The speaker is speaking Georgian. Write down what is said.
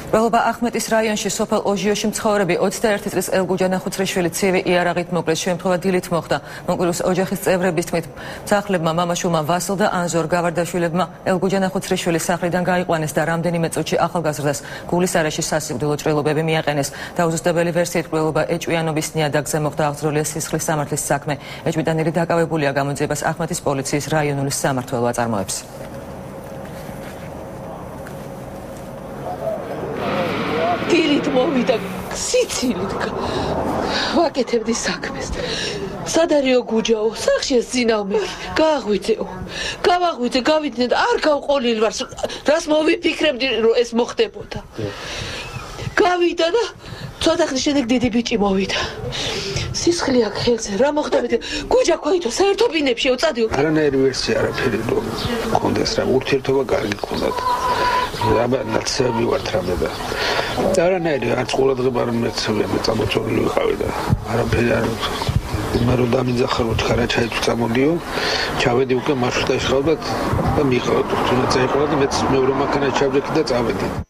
ველობა ახმეტის რაიონში სოფელ ოჟიოში მცხოვრები 21 წლის ელგუჯანა ხუცრიშვილი ცივი იარაღით მოკლეს შემთხვევა დილით მოხდა. მოკლუს ოჯახის წევრების თქმით, მსახლებმა მამაშვილმა ვასილ და ანზორ გავარდაშვილებმა ელგუჯანა ხუცრიშვილის სახლიდან გაიყვანეს და რამდენიმე წუთში ახალგაზრდას გულის არეში სასიკვდილო ჭრილობები მიაყენეს. დაუზუსტებელი ვერსიით ველობა ეჭვიანობის ნიადაგზე მოხდა, აღძრულია სისხლის სამართლის საქმე. ეჭვმიტანილი დაკავებულია გამოძიებას ახმეტის პოლიციის რაიონული სამმართველო აწარმოებს. დილით მოვიდა სიცილით ვაკეთებდი საქმეს. სადარიო გუჯაო, სახშია ზინავმე, გავაღვიძე, გავიდნენ და არ გავყოლილ ვარ, რას მოვიფიქრებდი, რომ ეს მოხდებოდა. გავიდა და ცოტა ხნის შემდეგ დიდი ბიჭი მოვიდა. სისხლი აქ ხელზე, რა მოხდებოდა? გუჯა ქვეითო, საერთო ბინებში უწადიო. არანაირი ვერსია არაფერი რომ მქონდეს რა, ურთიერთობა კარგი ჰქონდათ. აბა ნაცები ვართ რამე და არანაირი არც ყურადღება არ მეცემია, მე წამოწოლილი ვიყავი და არაფერი არ მე რომ დამიძახარო ჩქარა ჩაიწვ წამოდიო, ჩავედი უკვე მარშრუტაში ხავდათ და მიყავდა, თუნდაც აიყვანა და მეც მეორე მანქანაში ჩავდექი და წავედი.